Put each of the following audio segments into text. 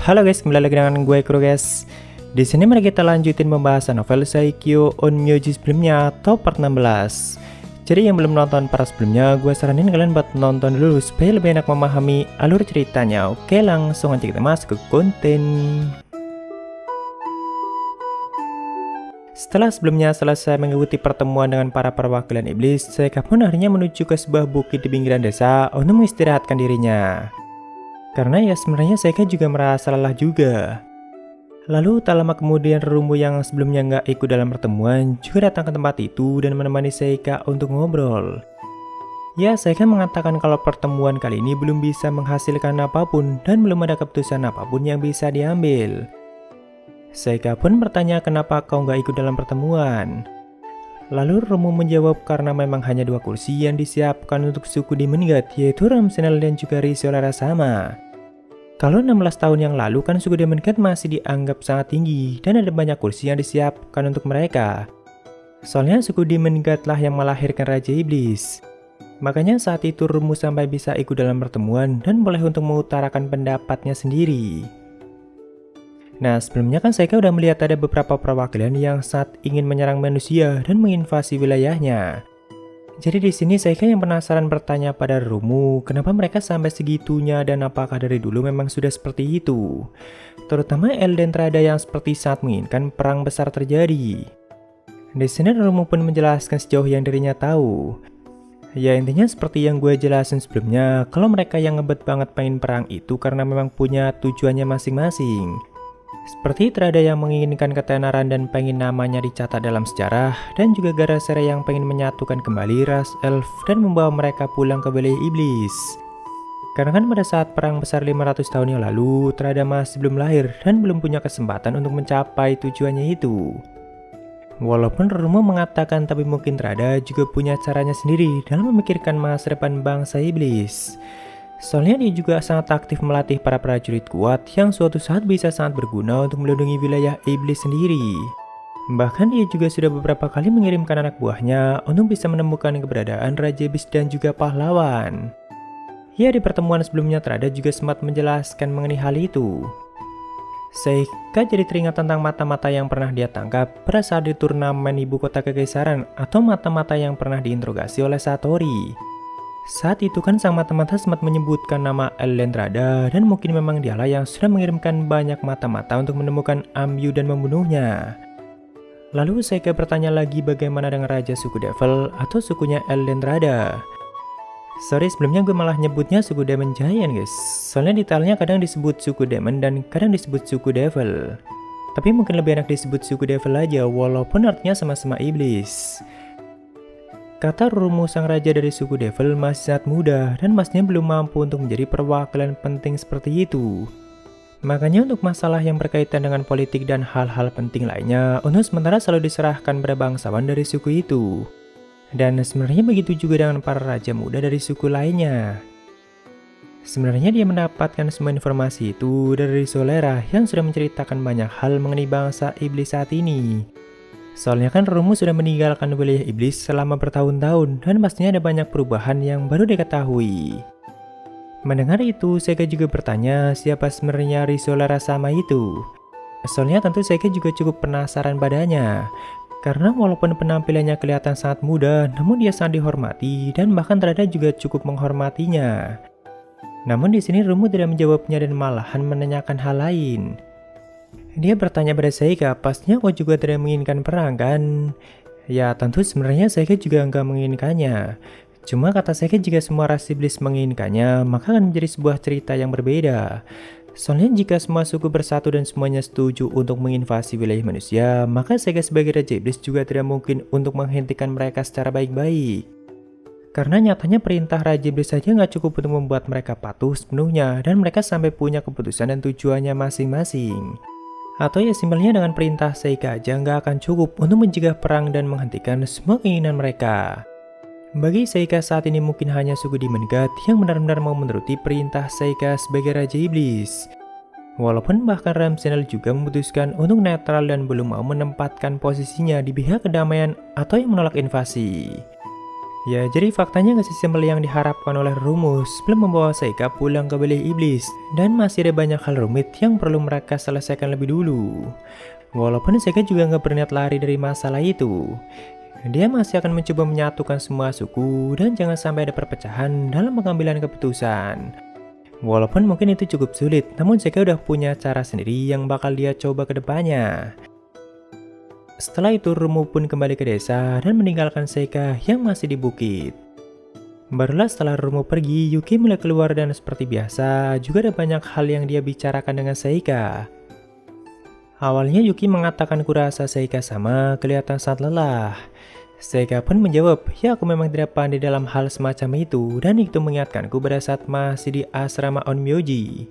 Halo guys, kembali lagi dengan gue Kuro guys. Di sini mari kita lanjutin pembahasan novel Saikyo Onmyoji sebelumnya atau part 16. Jadi yang belum nonton para sebelumnya, gue saranin kalian buat nonton dulu supaya lebih enak memahami alur ceritanya. Oke, langsung aja kita masuk ke konten. Setelah sebelumnya selesai mengikuti pertemuan dengan para perwakilan iblis, Seika pun akhirnya menuju ke sebuah bukit di pinggiran desa untuk mengistirahatkan dirinya. Karena ya sebenarnya Seika juga merasa lelah juga. Lalu tak lama kemudian Rumu yang sebelumnya nggak ikut dalam pertemuan juga datang ke tempat itu dan menemani Seika untuk ngobrol. Ya, Seika mengatakan kalau pertemuan kali ini belum bisa menghasilkan apapun dan belum ada keputusan apapun yang bisa diambil. Seika pun bertanya kenapa kau nggak ikut dalam pertemuan. Lalu Rumu menjawab karena memang hanya 2 kursi yang disiapkan untuk suku Demon God, yaitu Ramsenal dan juga Risolera sama. Kalau 16 tahun yang lalu kan suku Demon God masih dianggap sangat tinggi dan ada banyak kursi yang disiapkan untuk mereka. Soalnya suku Demon God lah yang melahirkan Raja Iblis. Makanya saat itu Rumu sampai bisa ikut dalam pertemuan dan boleh untuk mengutarakan pendapatnya sendiri. Nah, sebelumnya kan Seika udah melihat ada beberapa perwakilan yang saat ingin menyerang manusia dan menginvasi wilayahnya. Jadi di sini Seika yang penasaran bertanya pada Rumu, kenapa mereka sampai segitunya dan apakah dari dulu memang sudah seperti itu. Terutama Elden Trada yang seperti saat menginginkan perang besar terjadi. Di sini Rumu pun menjelaskan sejauh yang dirinya tahu. Ya intinya seperti yang gue jelasin sebelumnya, kalau mereka yang ngebet banget pengen perang itu karena memang punya tujuannya masing-masing. Seperti Trada yang menginginkan ketenaran dan pengen namanya dicatat dalam sejarah, dan juga Garasera yang pengen menyatukan kembali ras elf dan membawa mereka pulang ke wilayah iblis. Karena kan pada saat perang besar 500 tahun yang lalu, Trada masih belum lahir dan belum punya kesempatan untuk mencapai tujuannya itu. Walaupun Rumo mengatakan tapi mungkin Trada juga punya caranya sendiri dalam memikirkan masa depan bangsa iblis. Soalnya dia juga sangat aktif melatih para prajurit kuat yang suatu saat bisa sangat berguna untuk melindungi wilayah iblis sendiri. Bahkan dia juga sudah beberapa kali mengirimkan anak buahnya untuk bisa menemukan keberadaan Raja Iblis dan juga pahlawan. Ya, di pertemuan sebelumnya Trada juga sempat menjelaskan mengenai hal itu. Seika jadi teringat tentang mata-mata yang pernah dia tangkap pada saat di turnamen ibu kota kekaisaran atau mata-mata yang pernah diinterogasi oleh Satori. Saat itu kan sang mata-mata sempat menyebutkan nama Elden Trada dan mungkin memang dialah yang sudah mengirimkan banyak mata-mata untuk menemukan Amyu dan membunuhnya. Lalu Seika bertanya lagi bagaimana dengan Raja suku Devil atau sukunya Elden Trada. Sorry sebelumnya gue malah nyebutnya suku Demon Giant guys. Soalnya detailnya kadang disebut suku Demon dan kadang disebut suku Devil. Tapi mungkin lebih enak disebut suku Devil aja walaupun artinya sama-sama iblis. Kata Rumu sang raja dari suku Devil masih sangat muda dan masnya belum mampu untuk menjadi perwakilan penting seperti itu. Makanya untuk masalah yang berkaitan dengan politik dan hal-hal penting lainnya, untuk sementara selalu diserahkan pada bangsawan dari suku itu. Dan sebenarnya begitu juga dengan para raja muda dari suku lainnya. Sebenarnya dia mendapatkan semua informasi itu dari Solera yang sudah menceritakan banyak hal mengenai bangsa iblis saat ini. Soalnya kan Rumu sudah meninggalkan wilayah iblis selama bertahun-tahun dan pastinya ada banyak perubahan yang baru diketahui. Mendengar itu, Seika juga bertanya siapa sebenarnya Risolera sama itu. Soalnya tentu Seika juga cukup penasaran padanya. Karena walaupun penampilannya kelihatan sangat muda, namun dia sangat dihormati dan bahkan Trada juga cukup menghormatinya. Namun di sini Rumu tidak menjawabnya dan malahan menanyakan hal lain. Dia bertanya pada Seika, pastinya kau juga tidak menginginkan perang kan? Ya tentu sebenarnya Seika juga nggak menginginkannya. Cuma kata Seika jika semua ras iblis menginginkannya, maka akan menjadi sebuah cerita yang berbeda. Soalnya jika semua suku bersatu dan semuanya setuju untuk menginvasi wilayah manusia, maka Seika sebagai Raja Iblis juga tidak mungkin untuk menghentikan mereka secara baik-baik. Karena nyatanya perintah Raja Iblis saja nggak cukup untuk membuat mereka patuh sepenuhnya dan mereka sampai punya keputusan dan tujuannya masing-masing. Atau ya simpelnya dengan perintah Seika aja nggak akan cukup untuk mencegah perang dan menghentikan semua keinginan mereka. Bagi Seika saat ini mungkin hanya suku Demon God yang benar-benar mau menuruti perintah Seika sebagai Raja Iblis. Walaupun bahkan Ramsenal juga memutuskan untuk netral dan belum mau menempatkan posisinya di pihak kedamaian atau yang menolak invasi. Ya, jadi faktanya nggak sesimpel yang diharapkan oleh rumus sebelum membawa Seika pulang ke wilayah iblis. Dan masih ada banyak hal rumit yang perlu mereka selesaikan lebih dulu. Walaupun Seika juga nggak berniat lari dari masalah itu. Dia masih akan mencoba menyatukan semua suku dan jangan sampai ada perpecahan dalam pengambilan keputusan. Walaupun mungkin itu cukup sulit, namun Seika udah punya cara sendiri yang bakal dia coba ke depannya. Setelah itu Rumu pun kembali ke desa dan meninggalkan Seika yang masih di bukit. Barulah setelah Rumu pergi, Yuki mulai keluar dan seperti biasa, juga ada banyak hal yang dia bicarakan dengan Seika. Awalnya Yuki mengatakan kurasa Seika sama kelihatan sangat lelah. Seika pun menjawab, ya aku memang tidak pandai dalam hal semacam itu dan itu mengingatkanku pada saat masih di asrama Onmyoji.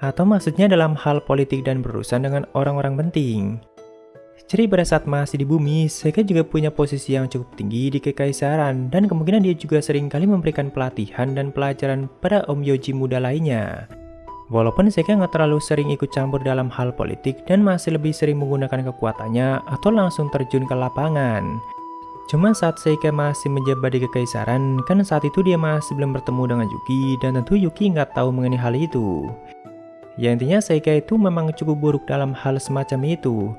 Atau maksudnya dalam hal politik dan berurusan dengan orang-orang penting. Jadi pada saat masih di bumi, Seika juga punya posisi yang cukup tinggi di kekaisaran dan kemungkinan dia juga sering kali memberikan pelatihan dan pelajaran pada Onmyoji muda lainnya. Walaupun Seika nggak terlalu sering ikut campur dalam hal politik dan masih lebih sering menggunakan kekuatannya atau langsung terjun ke lapangan. Cuma saat Seika masih menjabat di kekaisaran, kan saat itu dia masih belum bertemu dengan Yuki dan tentu Yuki nggak tahu mengenai hal itu. Ya intinya Seika itu memang cukup buruk dalam hal semacam itu.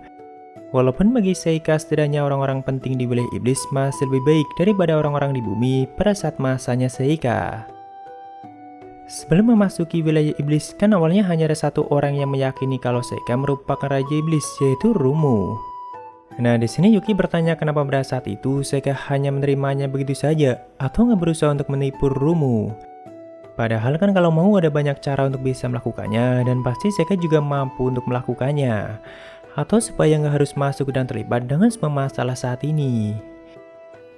Walaupun bagi Seika setidaknya orang-orang penting di wilayah iblis masih lebih baik daripada orang-orang di bumi pada saat masanya Seika. Sebelum memasuki wilayah iblis, kan awalnya hanya ada satu orang yang meyakini kalau Seika merupakan Raja Iblis, yaitu Rumu. Nah, di sini Yuki bertanya kenapa pada saat itu Seika hanya menerimanya begitu saja, atau nggak berusaha untuk menipu Rumu. Padahal kan kalau mau ada banyak cara untuk bisa melakukannya, dan pasti Seika juga mampu untuk melakukannya. Atau supaya nggak harus masuk dan terlibat dengan semua masalah saat ini.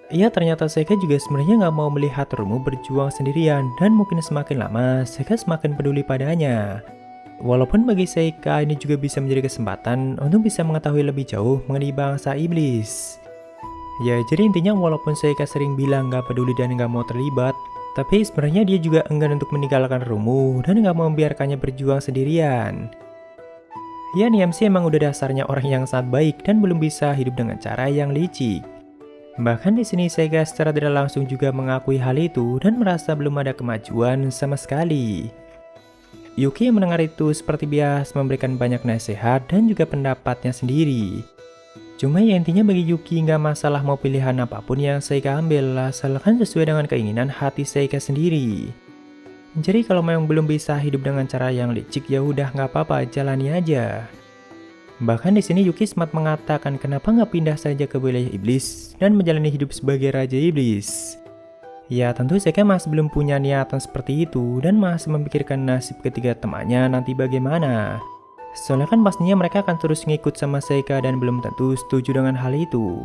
Ya ternyata Seika juga sebenarnya nggak mau melihat Rumu berjuang sendirian dan mungkin semakin lama Seika semakin peduli padanya. Walaupun bagi Seika ini juga bisa menjadi kesempatan untuk bisa mengetahui lebih jauh mengenai bangsa iblis. Ya jadi intinya walaupun Seika sering bilang nggak peduli dan nggak mau terlibat, tapi sebenarnya dia juga enggan untuk meninggalkan Rumu dan nggak mau membiarkannya berjuang sendirian. Ya Niamsi emang udah dasarnya orang yang sangat baik dan belum bisa hidup dengan cara yang licik. Bahkan di sini Seika secara tidak langsung juga mengakui hal itu dan merasa belum ada kemajuan sama sekali. Yuki yang mendengar itu seperti biasa memberikan banyak nasihat dan juga pendapatnya sendiri. Cuma ya intinya bagi Yuki nggak masalah mau pilihan apapun yang Seika ambil asalkan sesuai dengan keinginan hati Seika sendiri. Jadi kalau memang belum bisa hidup dengan cara yang licik ya udah nggak apa-apa, jalani aja. Bahkan di sini Yuki sempat mengatakan kenapa nggak pindah saja ke wilayah iblis dan menjalani hidup sebagai Raja Iblis. Ya tentu Seika masih belum punya niatan seperti itu dan masih memikirkan nasib ketiga temannya nanti bagaimana. Soalnya kan pastinya mereka akan terus ngikut sama Seika dan belum tentu setuju dengan hal itu.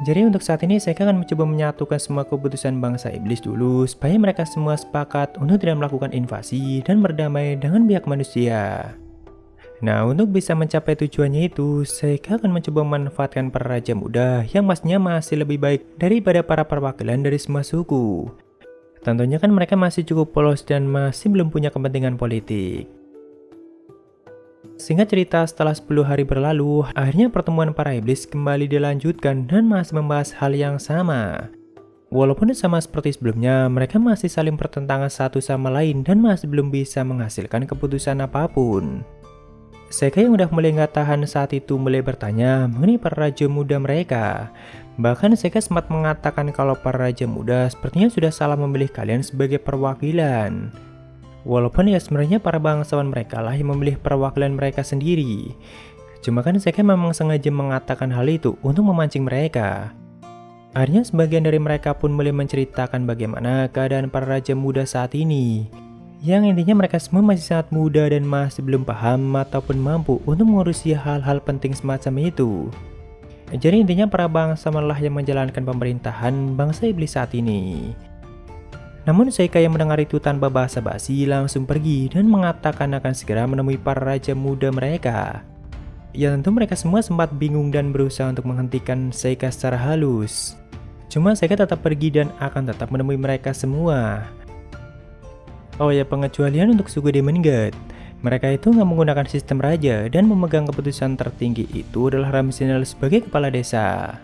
Jadi untuk saat ini Seika akan mencoba menyatukan semua keputusan bangsa iblis dulu supaya mereka semua sepakat untuk tidak melakukan invasi dan berdamai dengan pihak manusia. Nah untuk bisa mencapai tujuannya itu, Seika akan mencoba memanfaatkan para raja muda yang pastinya masih lebih baik daripada para perwakilan dari semua suku. Tentunya kan mereka masih cukup polos dan masih belum punya kepentingan politik. Singkat cerita, setelah 10 hari berlalu, akhirnya pertemuan para iblis kembali dilanjutkan dan masih membahas hal yang sama. Walaupun sama seperti sebelumnya, mereka masih saling bertentangan satu sama lain dan masih belum bisa menghasilkan keputusan apapun. Seika yang udah mulai nggak tahan saat itu mulai bertanya mengenai para raja muda mereka. Bahkan Seika sempat mengatakan kalau para raja muda sepertinya sudah salah memilih kalian sebagai perwakilan. Walaupun ya sebenarnya para bangsawan mereka lah yang memilih perwakilan mereka sendiri. Cuma kan Seika memang sengaja mengatakan hal itu untuk memancing mereka. Akhirnya sebagian dari mereka pun mulai menceritakan bagaimana keadaan para raja muda saat ini. Yang intinya mereka semua masih sangat muda dan masih belum paham ataupun mampu untuk mengurusi hal-hal penting semacam itu. Jadi intinya para bangsawan lah yang menjalankan pemerintahan bangsa iblis saat ini. Namun Seika yang mendengar itu tanpa basa-basi langsung pergi dan mengatakan akan segera menemui para raja muda mereka. Ya tentu mereka semua sempat bingung dan berusaha untuk menghentikan Seika secara halus. Cuma Seika tetap pergi dan akan tetap menemui mereka semua. Oh ya pengecualian untuk suku Demon God. Mereka itu nggak menggunakan sistem raja dan memegang keputusan tertinggi itu adalah Ramsinel sebagai kepala desa.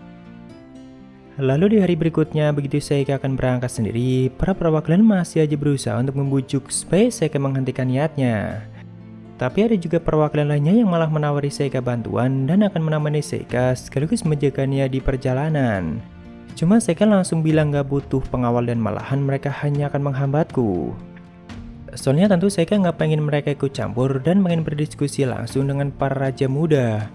Lalu di hari berikutnya, begitu Seika akan berangkat sendiri, para perwakilan masih aja berusaha untuk membujuk supaya Seika menghentikan niatnya. Tapi ada juga perwakilan lainnya yang malah menawari Seika bantuan dan akan menemani Seika sekaligus menjaganya di perjalanan. Cuma Seika langsung bilang gak butuh pengawal dan malahan mereka hanya akan menghambatku. Soalnya tentu Seika gak pengen mereka ikut campur dan pengen berdiskusi langsung dengan para raja muda.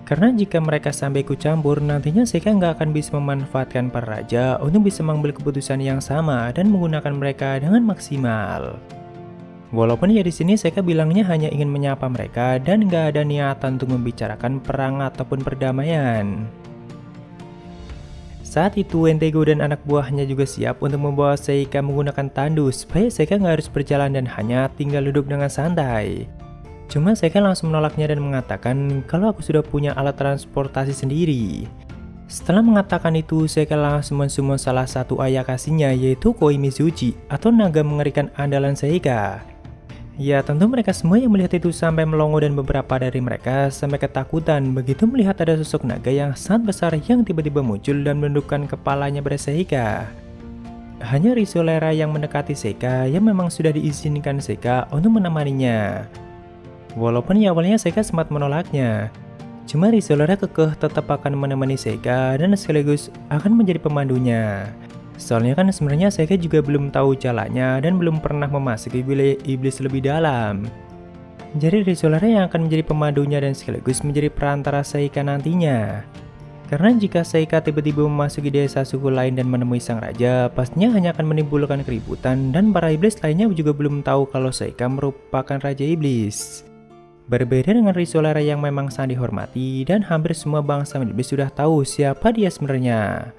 Karena jika mereka sampai ikut campur, nantinya Seika nggak akan bisa memanfaatkan para raja untuk bisa mengambil keputusan yang sama dan menggunakan mereka dengan maksimal. Walaupun ya di sini Seika bilangnya hanya ingin menyapa mereka dan nggak ada niatan untuk membicarakan perang ataupun perdamaian. Saat itu Entego dan anak buahnya juga siap untuk membawa Seika menggunakan tandu supaya Seika nggak harus berjalan dan hanya tinggal duduk dengan santai. Cuma Seika langsung menolaknya dan mengatakan kalau aku sudah punya alat transportasi sendiri. Setelah mengatakan itu, Seika langsung mensummon salah satu ayakashinya yaitu Koimizuchi atau naga mengerikan andalan Seika. Ya tentu mereka semua yang melihat itu sampai melongo dan beberapa dari mereka sampai ketakutan begitu melihat ada sosok naga yang sangat besar yang tiba-tiba muncul dan menundukkan kepalanya pada Seika. Hanya Risolera yang mendekati Seika yang memang sudah diizinkan Seika untuk menemaninya. Walaupun ya awalnya Seika sempat menolaknya, cuma Risolera kekeh tetap akan menemani Seika dan sekaligus akan menjadi pemandunya. Soalnya kan sebenarnya Seika juga belum tahu jalannya dan belum pernah memasuki wilayah iblis lebih dalam. Jadi Risolera yang akan menjadi pemandunya dan sekaligus menjadi perantara Seika nantinya. Karena jika Seika tiba-tiba memasuki desa suku lain dan menemui sang raja, pastinya hanya akan menimbulkan keributan dan para iblis lainnya juga belum tahu kalau Seika merupakan raja iblis. Berbeda dengan Risolera yang memang sangat dihormati dan hampir semua bangsa iblis sudah tahu siapa dia sebenarnya.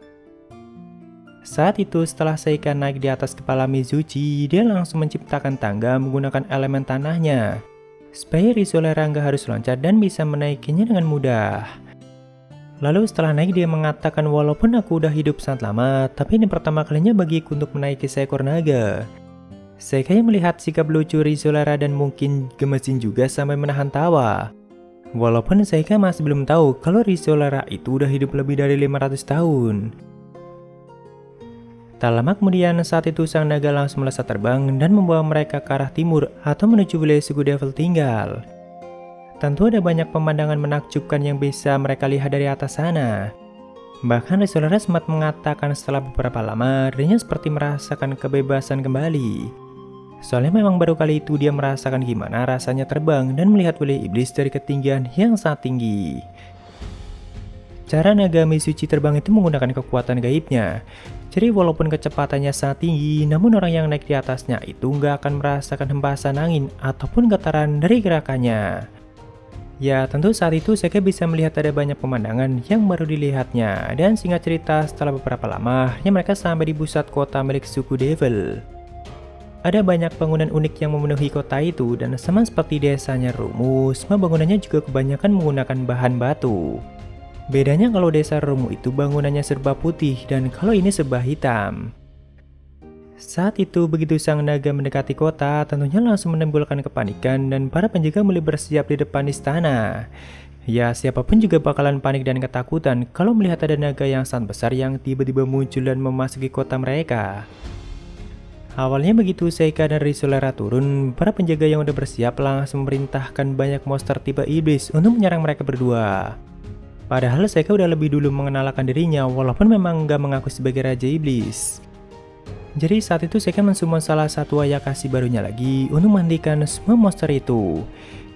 Saat itu setelah Seika naik di atas kepala Mizuchi, dia langsung menciptakan tangga menggunakan elemen tanahnya supaya Risolera nggak harus loncat dan bisa menaikinya dengan mudah. Lalu setelah naik dia mengatakan walaupun aku udah hidup sangat lama, tapi ini pertama kalinya bagiku untuk menaiki seekor naga. Seika yang melihat sikap lucu Risolera dan mungkin gemesin juga sampai menahan tawa. Walaupun Seika masih belum tahu kalau Risolera itu udah hidup lebih dari 500 tahun. Tak lama kemudian saat itu sang naga langsung melesat terbang dan membawa mereka ke arah timur atau menuju wilayah suku Devil tinggal. Tentu ada banyak pemandangan menakjubkan yang bisa mereka lihat dari atas sana. Bahkan Risolera sempat mengatakan setelah beberapa lama dirinya seperti merasakan kebebasan kembali. Soalnya memang baru kali itu dia merasakan gimana rasanya terbang dan melihat wilayah iblis dari ketinggian yang sangat tinggi. Cara naga Mizuchi terbang itu menggunakan kekuatan gaibnya. Jadi walaupun kecepatannya sangat tinggi, namun orang yang naik di atasnya itu nggak akan merasakan hempasan angin ataupun getaran dari gerakannya. Ya tentu saat itu Seika bisa melihat ada banyak pemandangan yang baru dilihatnya. Dan singkat cerita setelah beberapa lama, mereka sampai di pusat kota milik suku Devil. Ada banyak bangunan unik yang memenuhi kota itu dan sama seperti desanya Rumu, semua bangunannya juga kebanyakan menggunakan bahan batu. Bedanya kalau desa Rumu itu bangunannya serba putih dan kalau ini serba hitam. Saat itu begitu sang naga mendekati kota, tentunya langsung menimbulkan kepanikan dan para penjaga mulai bersiap di depan istana. Ya siapapun juga bakalan panik dan ketakutan kalau melihat ada naga yang sangat besar yang tiba-tiba muncul dan memasuki kota mereka. Awalnya begitu Seika dan Risolera turun, para penjaga yang udah bersiap langsung memerintahkan banyak monster tipe iblis untuk menyerang mereka berdua. Padahal Seika udah lebih dulu mengenalkan dirinya walaupun memang nggak mengaku sebagai raja iblis. Jadi saat itu Seika mensummon salah satu ayakashi barunya lagi untuk menghentikan semua monster itu,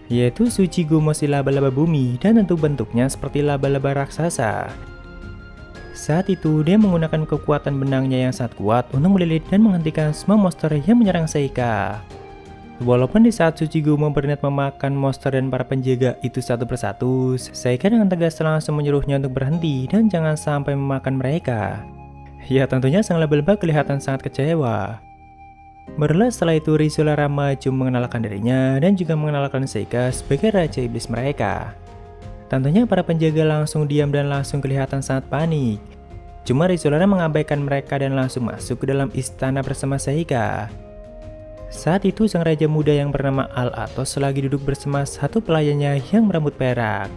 yaitu Tsuchigo Moshi laba-laba bumi dan tentu bentuknya seperti laba-laba raksasa. Saat itu dia menggunakan kekuatan benangnya yang sangat kuat untuk melilit dan menghentikan semua monster yang menyerang Seika. Walaupun di saat Tsuchigo berniat memakan monster dan para penjaga itu satu persatu, Seika dengan tegas langsung menyuruhnya untuk berhenti dan jangan sampai memakan mereka. Ya tentunya sang laba-laba kelihatan sangat kecewa. Barulah setelah itu Risolera maju mengenalkan dirinya dan juga mengenalkan Seika sebagai raja iblis mereka. Tentunya para penjaga langsung diam dan langsung kelihatan sangat panik. Cuma Risolera mengabaikan mereka dan langsung masuk ke dalam istana bersama Seika. Saat itu sang raja muda yang bernama Al-Atos lagi duduk bersama satu pelayannya yang berambut perak.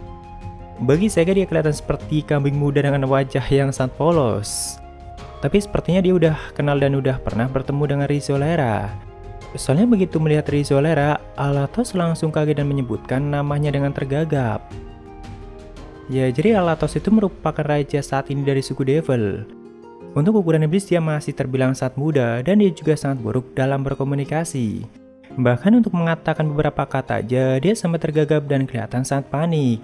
Bagi Sega dia kelihatan seperti kambing muda dengan wajah yang sangat polos. Tapi sepertinya dia udah kenal dan udah pernah bertemu dengan Risolera. Soalnya begitu melihat Risolera, Alatos langsung kaget dan menyebutkan namanya dengan tergagap. Ya, jadi Alatos itu merupakan raja saat ini dari suku Devil. Untuk ukuran iblis dia masih terbilang sangat muda dan dia juga sangat buruk dalam berkomunikasi. Bahkan untuk mengatakan beberapa kata aja dia sampai tergagap dan kelihatan sangat panik.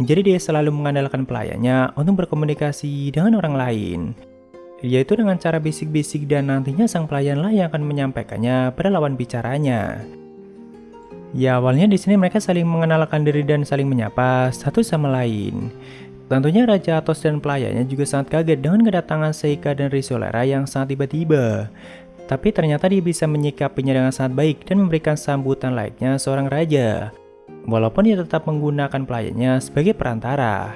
Jadi dia selalu mengandalkan pelayannya untuk berkomunikasi dengan orang lain, yaitu dengan cara bisik-bisik, dan nantinya sang pelayanlah yang akan menyampaikannya pada lawan bicaranya. Ya, awalnya di sini mereka saling mengenalkan diri dan saling menyapa satu sama lain. Tentunya Raja Athos dan pelayannya juga sangat kaget dengan kedatangan Seika dan Risolera yang sangat tiba-tiba. Tapi ternyata dia bisa menyikapinya dengan sangat baik dan memberikan sambutan layaknya seorang raja, walaupun dia tetap menggunakan pelayannya sebagai perantara.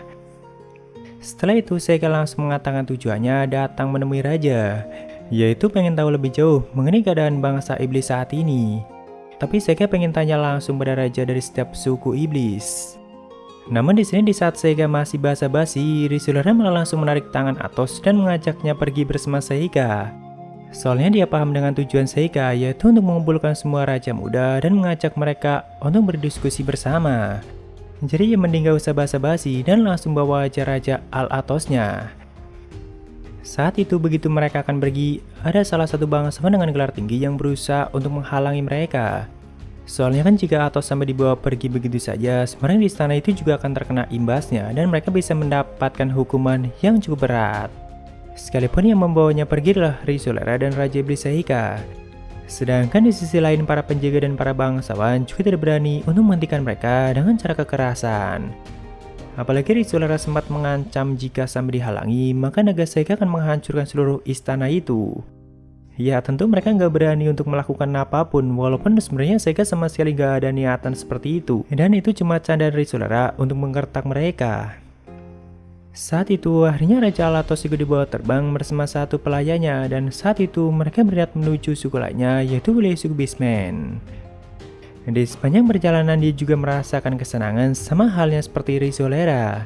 Setelah itu Seika langsung mengatakan tujuannya datang menemui raja, yaitu pengen tahu lebih jauh mengenai keadaan bangsa iblis saat ini. Tapi Seika pengen tanya langsung pada raja dari setiap suku iblis. Namun di sini di saat Seika masih basa-basi, Risolera malah langsung menarik tangan Athos dan mengajaknya pergi bersama Seika. Soalnya dia paham dengan tujuan Seika, yaitu untuk mengumpulkan semua raja muda dan mengajak mereka untuk berdiskusi bersama. Jadi ya mending gak usah basa-basi dan langsung bawa aja Raja Al-Athosnya. Saat itu begitu mereka akan pergi, ada salah satu bangsawan dengan gelar tinggi yang berusaha untuk menghalangi mereka. Soalnya kan jika Athos sampai dibawa pergi begitu saja, sebenarnya di istana itu juga akan terkena imbasnya dan mereka bisa mendapatkan hukuman yang cukup berat. Sekalipun yang membawanya pergi adalah Risolera dan Raja Iblis Seika. Sedangkan di sisi lain para penjaga dan para bangsawan juga tidak berani untuk menghentikan mereka dengan cara kekerasan. Apalagi Risolera sempat mengancam jika sampai dihalangi, maka naga Seika akan menghancurkan seluruh istana itu. Ya tentu mereka nggak berani untuk melakukan apapun, walaupun sebenarnya Seika sama sekali nggak ada niatan seperti itu. Dan itu cuma candaan Risolera untuk menggertak mereka. Saat itu akhirnya Raja Alatos juga dibawa terbang bersama satu pelayannya, dan saat itu mereka berniat menuju suku lainnya, yaitu wilayah suku Beastmen. Di sepanjang perjalanan dia juga merasakan kesenangan sama halnya seperti Risolera.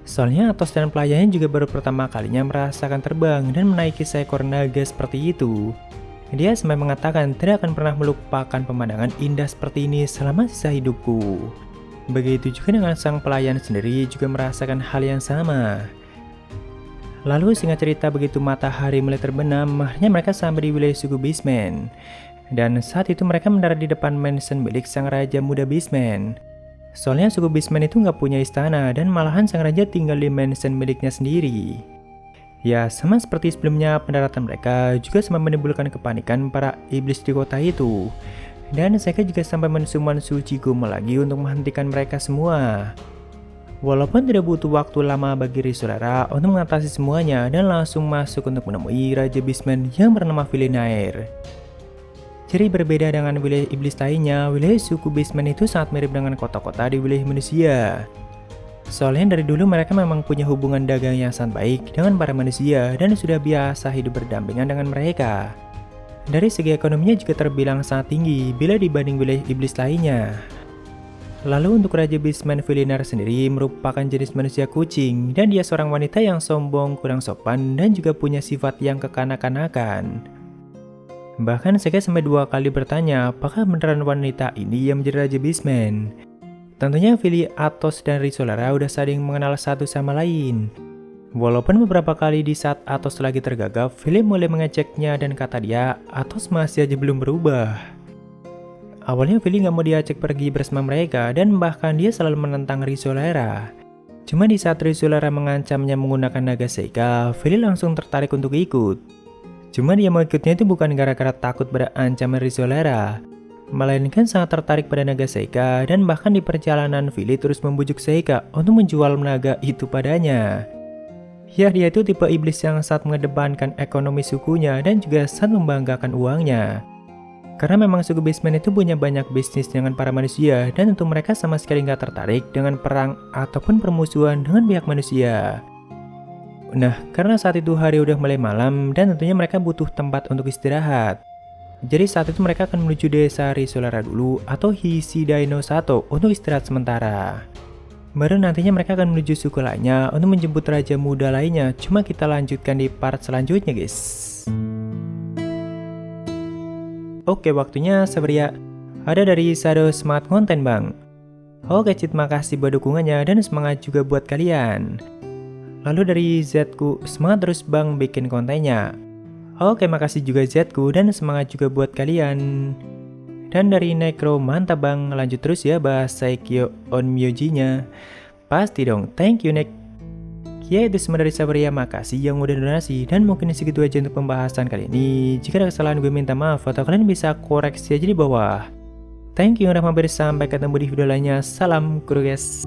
Soalnya Athos dan pelayannya juga baru pertama kalinya merasakan terbang dan menaiki seekor naga seperti itu. Dia sampai mengatakan tidak akan pernah melupakan pemandangan indah seperti ini selama sisa hidupku. Begitu juga dengan sang pelayan sendiri juga merasakan hal yang sama. Lalu singkat cerita begitu matahari mulai terbenam, akhirnya mereka sampai di wilayah suku Beastmen. Dan saat itu mereka mendarat di depan mansion milik sang raja muda Beastmen. Soalnya suku Beastmen itu nggak punya istana dan malahan sang raja tinggal di mansion miliknya sendiri. Ya sama seperti sebelumnya, pendaratan mereka juga sama menimbulkan kepanikan para iblis di kota itu. Dan Seika juga sampai mensummon Suci Gomo lagi untuk menghentikan mereka semua. Walaupun tidak butuh waktu lama bagi Risolera untuk mengatasi semuanya dan langsung masuk untuk menemui Raja Beastmen yang bernama Vilinair. Jadi berbeda dengan wilayah iblis lainnya, wilayah suku Beastmen itu sangat mirip dengan kota-kota di wilayah manusia. Soalnya dari dulu mereka memang punya hubungan dagang yang sangat baik dengan para manusia dan sudah biasa hidup berdampingan dengan mereka. Dari segi ekonominya juga terbilang sangat tinggi bila dibanding wilayah iblis lainnya. Lalu untuk Raja Beastmen Vilinair sendiri merupakan jenis manusia kucing, dan dia seorang wanita yang sombong, kurang sopan, dan juga punya sifat yang kekanak-kanakan. Bahkan Seika sampai 2 kali bertanya apakah beneran wanita ini yang menjadi Raja Beastmen. Tentunya Vili, Athos, dan Risolera udah saling mengenal satu sama lain. Walaupun beberapa kali di saat Athos lagi tergagap, Vili mulai mengeceknya dan kata dia, Athos masih aja belum berubah. Awalnya Vili nggak mau diajak pergi bersama mereka dan bahkan dia selalu menentang Risolera. Cuma di saat Risolera mengancamnya menggunakan naga Seika, Vili langsung tertarik untuk ikut. Cuma dia mau ikutnya itu bukan gara-gara takut pada ancaman Risolera, melainkan sangat tertarik pada naga Seika dan bahkan di perjalanan Vili terus membujuk Seika untuk menjual naga itu padanya. Ya dia itu tipe iblis yang sangat mengedepankan ekonomi sukunya dan juga sangat membanggakan uangnya. Karena memang suku Beastmen itu punya banyak bisnis dengan para manusia dan tentu mereka sama sekali nggak tertarik dengan perang ataupun permusuhan dengan pihak manusia. Nah, karena saat itu hari udah mulai malam dan tentunya mereka butuh tempat untuk istirahat. Jadi saat itu mereka akan menuju desa Risolera dulu atau Hisi Daino Sato untuk istirahat sementara. Baru nantinya mereka akan menuju suku lainnya untuk menjemput raja muda lainnya. Cuma kita lanjutkan di part selanjutnya guys. Oke, waktunya Saberia. Ada dari Shadow Smart Content bang. Oke Cid, makasih buat dukungannya dan semangat juga buat kalian. Lalu dari Zku, semangat terus bang bikin kontennya. Oke, makasih juga Zku dan semangat juga buat kalian. Dan dari Necro, mantap bang, lanjut terus ya bahas Saikyo on Myoji-nya. Pasti dong, thank you Nek. Ya itu semua dari Saberia, makasih yang udah donasi. Dan mungkin segitu aja untuk pembahasan kali ini. Jika ada kesalahan gue minta maaf atau kalian bisa koreksi aja di bawah. Thank you udah mampir, sampai ketemu di video lainnya. Salam guru guys.